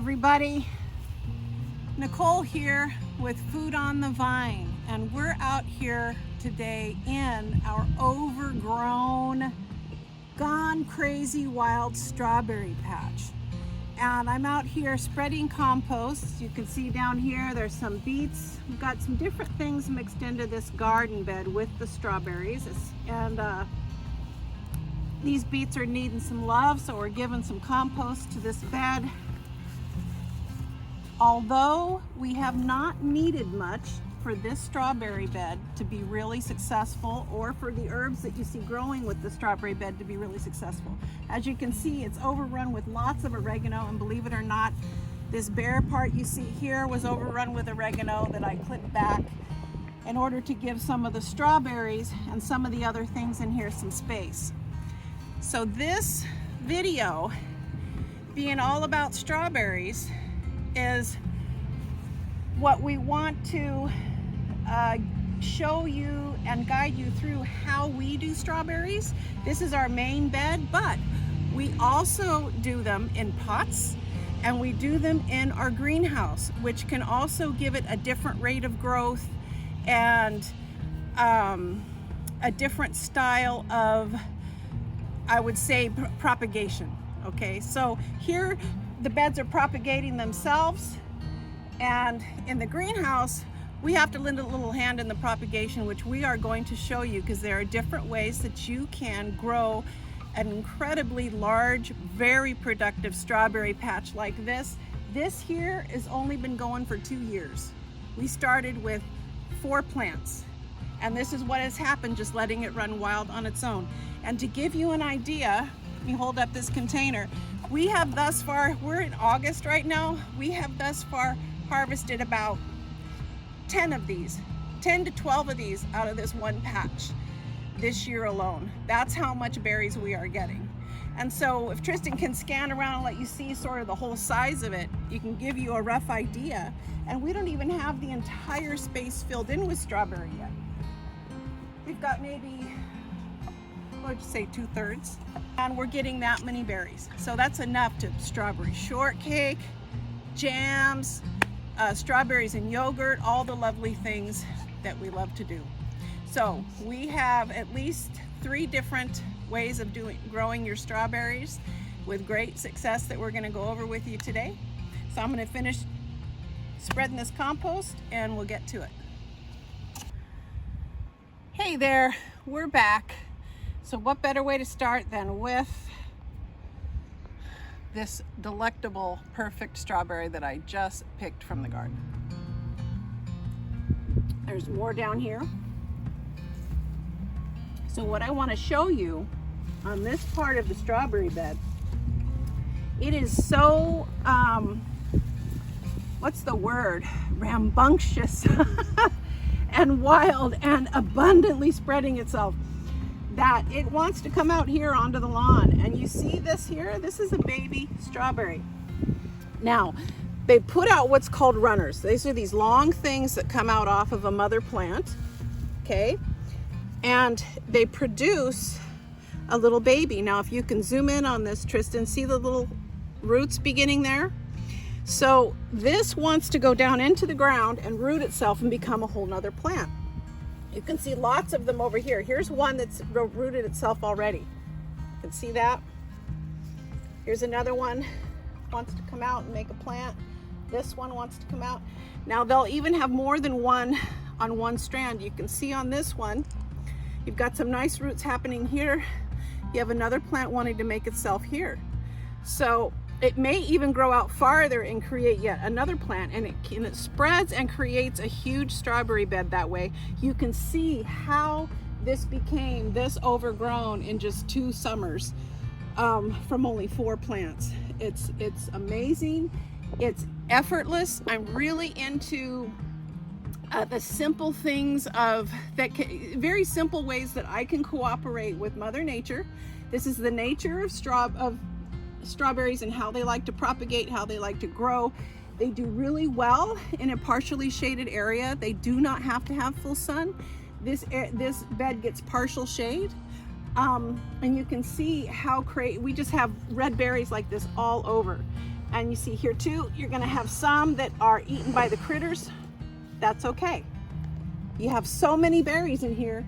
everybody, Nicole here with Food on the Vine, and we're out here today in our overgrown, gone crazy wild strawberry patch. And I'm out here spreading compost. You can see down here there's some beets. We've got some different things mixed into this garden bed with the strawberries, and these beets are needing some love, so we're giving some compost to this bed. Although we have not needed much for this strawberry bed to be really successful, or for the herbs that you see growing with the strawberry bed to be really successful. As you can see, it's overrun with lots of oregano, and believe it or not, this bare part you see here was overrun with oregano that I clipped back in order to give some of the strawberries and some of the other things in here some space. So this video, being all about strawberries, is what we want to show you and guide you through how we do strawberries. This is our main bed, but we also do them in pots, and we do them in our greenhouse, which can also give it a different rate of growth and a different style of, I would say, propagation. Okay, so here the beds are propagating themselves, and in the greenhouse we have to lend a little hand in the propagation, which we are going to show you, because there are different ways that you can grow an incredibly large, very productive strawberry patch like this. This here has only been going for 2 years. We started with 4 plants, and this is what has happened just letting it run wild on its own. And to give you an idea, let me hold up this container. We have thus far, we're in August right now, we have thus far harvested about 10 of these, 10 to 12 of these out of this one patch this year alone. That's how much berries we are getting. And so if Tristan can scan around and let you see sort of the whole size of it, you can give you a rough idea. And we don't even have the entire space filled in with strawberry yet. We've got maybe, what would you say, 2/3, and we're getting that many berries. So that's enough to strawberry shortcake, jams, strawberries and yogurt, all the lovely things that we love to do. So we have at least 3 different ways of growing your strawberries with great success that we're going to go over with you today. So I'm going to finish spreading this compost and we'll get to it. Hey there, we're back. So what better way to start than with this delectable, perfect strawberry that I just picked from the garden. There's more down here. So what I want to show you on this part of the strawberry bed, it is so, what's the word? Rambunctious and wild and abundantly spreading itself, that it wants to come out here onto the lawn. And you see this here, this is a baby strawberry. Now, they put out what's called runners. These are these long things that come out off of a mother plant, okay? And they produce a little baby. Now, if you can zoom in on this, Tristan, see the little roots beginning there? So this wants to go down into the ground and root itself and become a whole nother plant. You can see lots of them over here. Here's one that's rooted itself already. You can see that. Here's another one, wants to come out and make a plant. This one wants to come out. Now they'll even have more than one on one strand. You can see on this one, you've got some nice roots happening here. You have another plant wanting to make itself here. So it may even grow out farther and create yet another plant, and it spreads and creates a huge strawberry bed that way. You can see how this became this overgrown in just 2 summers from only 4 plants. It's amazing. It's effortless. I'm really into the simple things very simple ways that I can cooperate with Mother Nature. This is the nature of strawberries and how they like to propagate, how they like to grow. They do really well in a partially shaded area. They do not have to have full sun. This bed gets partial shade. And you can see how we just have red berries like this all over. And you see here too, you're gonna have some that are eaten by the critters. That's okay. You have so many berries in here,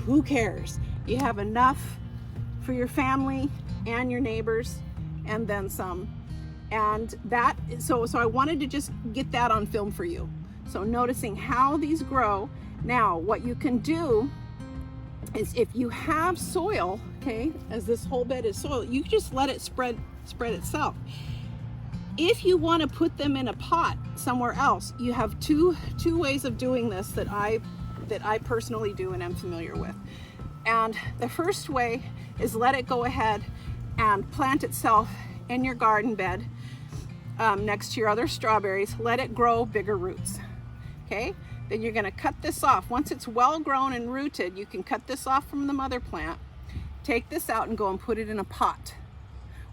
who cares? You have enough for your family and your neighbors, and then some. And that, so I wanted to just get that on film for you. So noticing how these grow. Now, what you can do is if you have soil, okay, as this whole bed is soil, you just let it spread itself. If you want to put them in a pot somewhere else, you have two ways of doing this that I personally do and am familiar with. And the first way is let it go ahead and plant itself in your garden bed next to your other strawberries. Let it grow bigger roots. Okay, then you're going to cut this off. Once it's well grown and rooted, you can cut this off from the mother plant, take this out and go and put it in a pot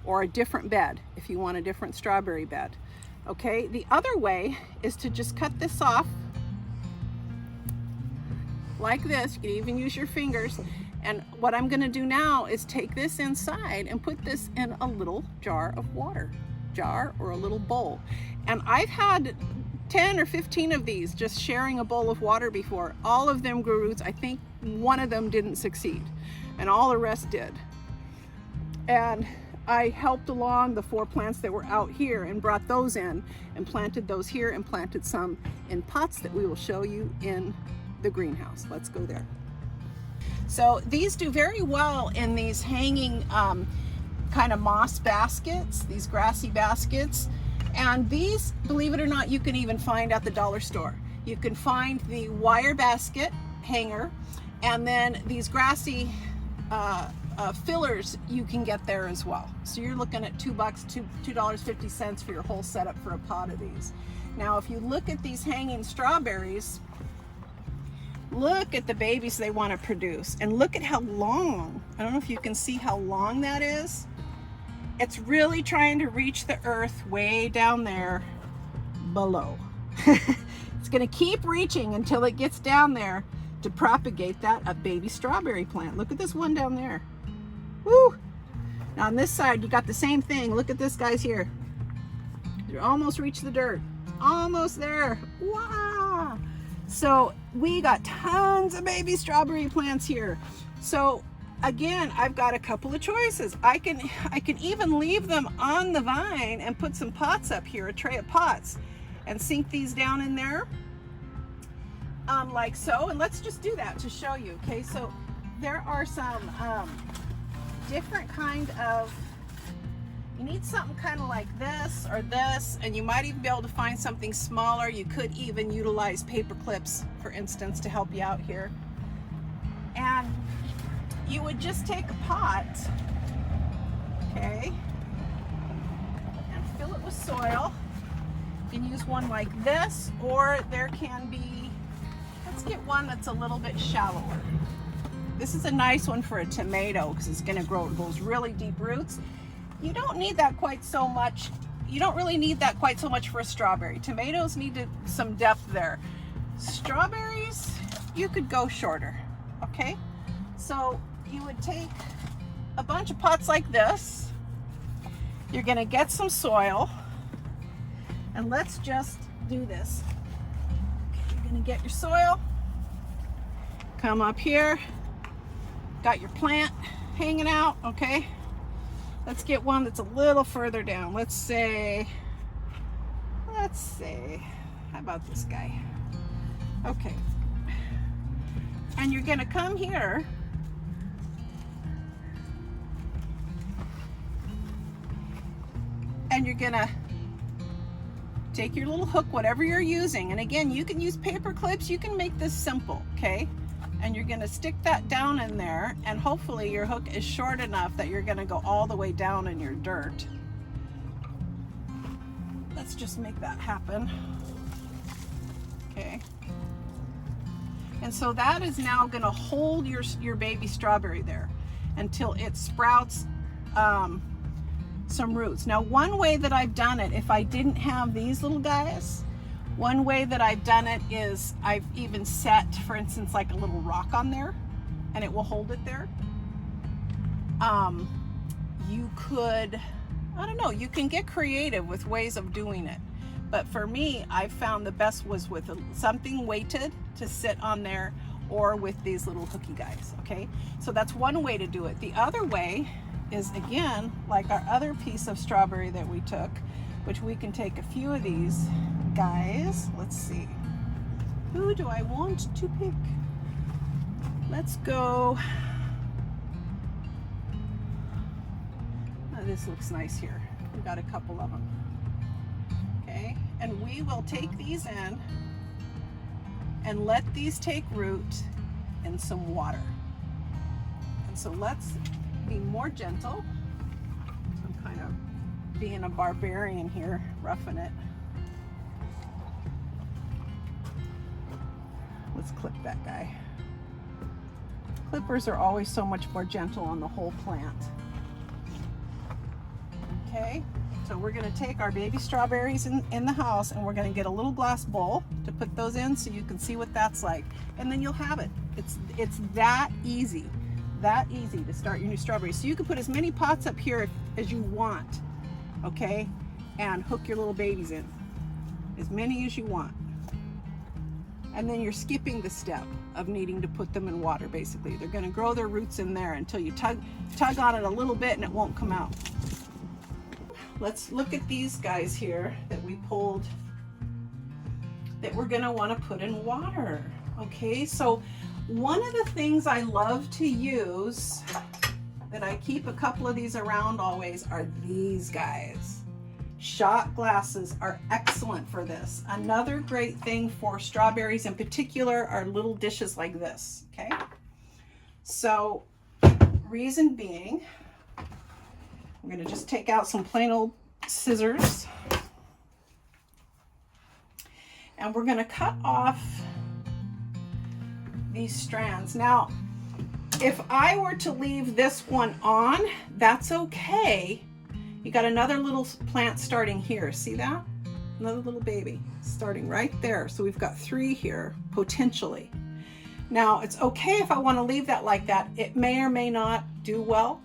or a different bed if you want a different strawberry bed. Okay, the other way is to just cut this off like this. You can even use your fingers. And what I'm going to do now is take this inside and put this in a little jar of water, or a little bowl. And I've had 10 or 15 of these just sharing a bowl of water before. All of them grew roots. I think one of them didn't succeed and all the rest did. And I helped along the 4 plants that were out here and brought those in and planted those here and planted some in pots that we will show you in the greenhouse. Let's go there. So these do very well in these hanging kind of moss baskets, these grassy baskets. And these, believe it or not, you can even find at the dollar store. You can find the wire basket hanger, and then these grassy fillers you can get there as well. So you're looking at $2, $2.50 for your whole setup for a pot of these. Now, if you look at these hanging strawberries, look at the babies they want to produce, and look at how long. I don't know if you can see how long that is. It's really trying to reach the earth way down there below. It's going to keep reaching until it gets down there to propagate a baby strawberry plant. Look at this one down there. Woo! Now on this side, you got the same thing. Look at this, guys, here. You almost reached the dirt. Almost there. Wow! So we got tons of baby strawberry plants here. So again, I've got a couple of choices. I can even leave them on the vine and put some pots up here, a tray of pots, and sink these down in there, like so. And let's just do that to show you. Okay, so there are some different kind of, you need something kind of like this or this, and you might even be able to find something smaller. You could even utilize paper clips, for instance, to help you out here. And you would just take a pot, okay, and fill it with soil. You can use one like this, or there can be, let's get one that's a little bit shallower. This is a nice one for a tomato because it's going to grow those really deep roots. You don't need that quite so much. You don't really need that quite so much for a strawberry. Tomatoes need some depth there. Strawberries, you could go shorter, okay? So you would take a bunch of pots like this. You're gonna get some soil, and let's just do this. Okay, you're gonna get your soil, come up here, got your plant hanging out, okay? Let's get one that's a little further down. Let's say, how about this guy? Okay. And you're gonna come here and you're gonna take your little hook, whatever you're using. And again, you can use paper clips. You can make this simple, okay? And you're gonna stick that down in there, and hopefully your hook is short enough that you're gonna go all the way down in your dirt. Let's just make that happen. Okay. And so that is now gonna hold your baby strawberry there until it sprouts some roots. Now, one way that I've done it, if I didn't have these little guys, one way that I've done it is I've even set, for instance, like a little rock on there, and it will hold it there. You could I don't know, you can get creative with ways of doing it. But for me, I found the best was with something weighted to sit on there, or with these little hooky guys, okay? So that's one way to do it. The other way is, again, like our other piece of strawberry that we took, which we can take a few of these guys. Let's see. Who do I want to pick? Let's go. Oh, this looks nice here. We got a couple of them. Okay, and we will take these in and let these take root in some water. And so let's be more gentle. I'm kind of being a barbarian here, roughing it. Let's clip that guy. Clippers are always so much more gentle on the whole plant. Okay, so we're going to take our baby strawberries in the house, and we're going to get a little glass bowl to put those in so you can see what that's like, and then you'll have it. It's that easy to start your new strawberries. So you can put as many pots up here as you want, okay, and hook your little babies in, as many as you want. And then you're skipping the step of needing to put them in water. Basically, they're going to grow their roots in there until you tug on it a little bit and it won't come out. Let's look at these guys here that we pulled that we're going to want to put in water. Okay, so one of the things I love to use, that I keep a couple of these around always, are these guys. Shot glasses are excellent for this. Another great thing for strawberries in particular are little dishes like this, okay? So, reason being, I'm gonna just take out some plain old scissors, and we're gonna cut off these strands. Now, if I were to leave this one on, that's okay. You got another little plant starting here. See that? Another little baby starting right there. So we've got 3 here, potentially. Now, it's okay if I want to leave that like that. It may or may not do well.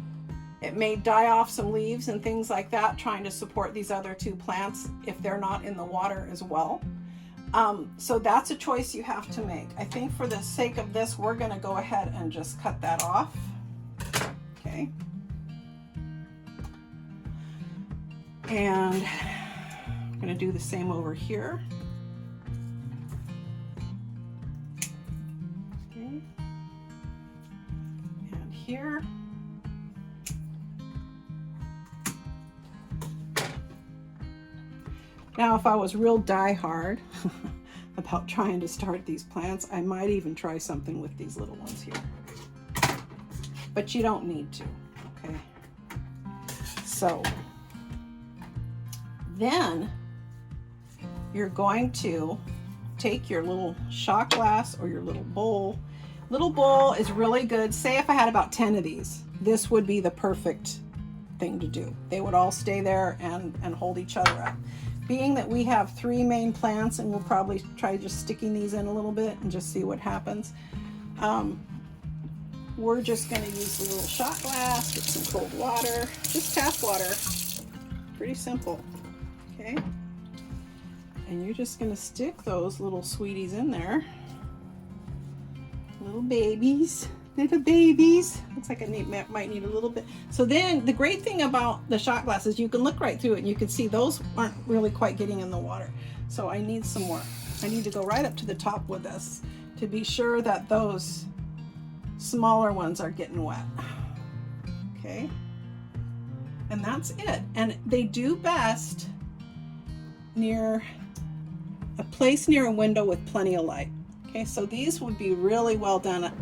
It may die off some leaves and things like that, trying to support these other 2 plants if they're not in the water as well. So that's a choice you have to make. I think for the sake of this, we're going to go ahead and just cut that off. Okay. And I'm going to do the same over here. Okay. And here. Now, if I was real die-hard about trying to start these plants, I might even try something with these little ones here. But you don't need to, okay? So then you're going to take your little shot glass or your little bowl. Little bowl is really good. Say if I had about 10 of these, this would be the perfect thing to do. They would all stay there and hold each other up. Being that we have 3 main plants, and we'll probably try just sticking these in a little bit and just see what happens. We're just going to use the little shot glass, get some cold water, just tap water. Pretty simple. Okay, and you're just going to stick those little sweeties in there. Little babies. Looks like I might need a little bit. So then the great thing about the shot glass is you can look right through it and you can see those aren't really quite getting in the water. So I need some more. I need to go right up to the top with this to be sure that those smaller ones are getting wet. Okay, and that's it. And they do best near a place near a window with plenty of light. Okay, so these would be really well done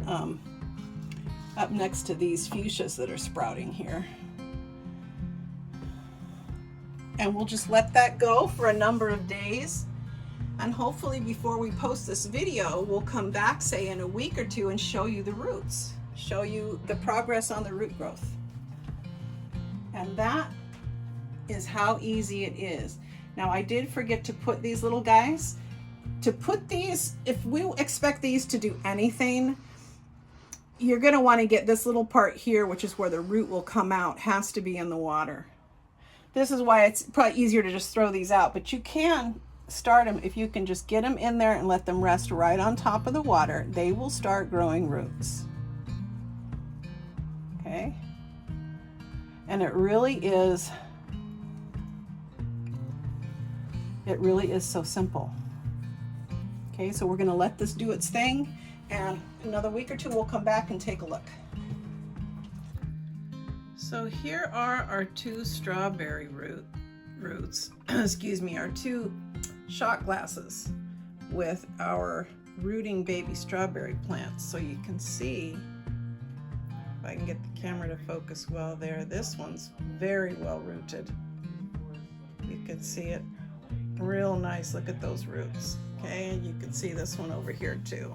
up next to these fuchsias that are sprouting here. And we'll just let that go for a number of days, and hopefully before we post this video, we'll come back, say in a week or 2, and show you the roots, show you the progress on the root growth. And that is how easy it is. Now, I did forget to put these little guys. To put these, if we expect these to do anything, you're going to want to get this little part here, which is where the root will come out, has to be in the water. This is why it's probably easier to just throw these out, but you can start them if you can just get them in there and let them rest right on top of the water. They will start growing roots. Okay? And it really is so simple. Okay, so we're gonna let this do its thing, and another week or two we'll come back and take a look. So here are our 2 strawberry roots, excuse me, our 2 shot glasses with our rooting baby strawberry plants. So you can see, if I can get the camera to focus well there, this one's very well rooted. You can see it real nice. Look at those roots. Okay, and you can see this one over here too.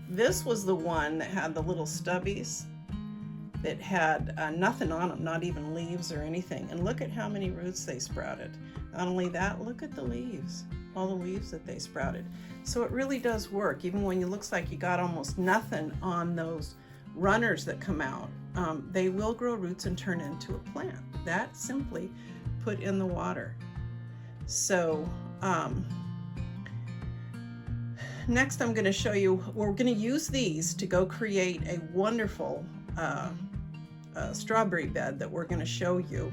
This was the one that had the little stubbies that had nothing on them, not even leaves or anything. And look at how many roots they sprouted. Not only that, look at the leaves, all the leaves that they sprouted. So it really does work, even when it looks like you got almost nothing on those runners that come out. They will grow roots and turn into a plant. That simply put in the water. So next I'm going to show you, we're going to use these to go create a wonderful strawberry bed that we're going to show you,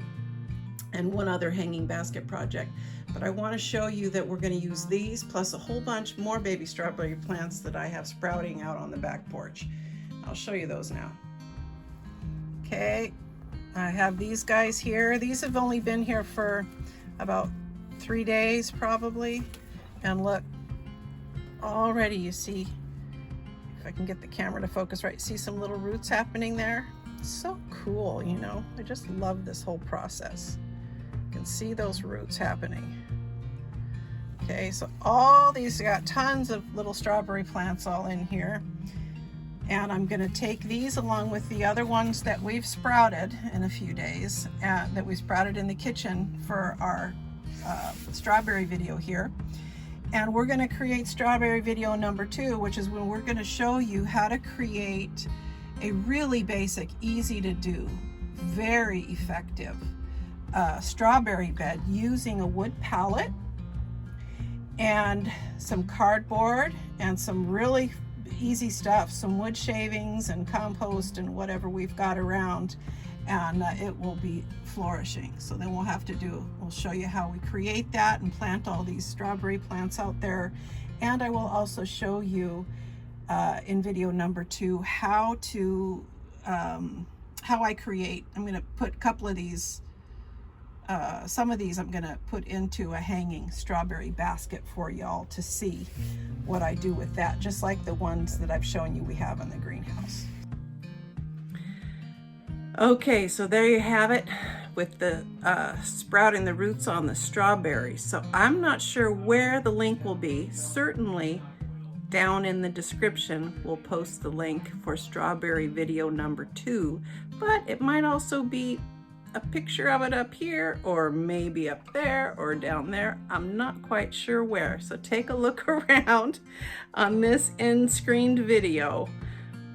and one other hanging basket project. But I want to show you that we're going to use these plus a whole bunch more baby strawberry plants that I have sprouting out on the back porch. I'll show you those now. Okay, I have these guys here. These have only been here for about 3 days probably, and look, already you see, if I can get the camera to focus right, see some little roots happening there. So cool, you know, I just love this whole process. You can see those roots happening. Okay, so all these got tons of little strawberry plants all in here, and I'm going to take these along with the other ones that we've sprouted in a few days, that we sprouted in the kitchen for our strawberry video here. And we're going to create strawberry video number 2, which is when we're going to show you how to create a really basic, easy to do, very effective strawberry bed using a wood pallet and some cardboard and some really easy stuff, some wood shavings and compost and whatever we've got around, and it will be flourishing. So then we'll show you how we create that and plant all these strawberry plants out there. And I will also show you in video number 2 how I create. I'm going to put a couple of these, some of these I'm going to put into a hanging strawberry basket for y'all to see what I do with that, just like the ones that I've shown you we have in the greenhouse. Okay, so there you have it with the sprouting the roots on the strawberries. So I'm not sure where the link will be. Certainly down in the description we'll post the link for strawberry video number 2, but it might also be a picture of it up here, or maybe up there or down there. I'm not quite sure where. So take a look around on this end-screened video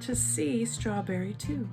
to see strawberry 2.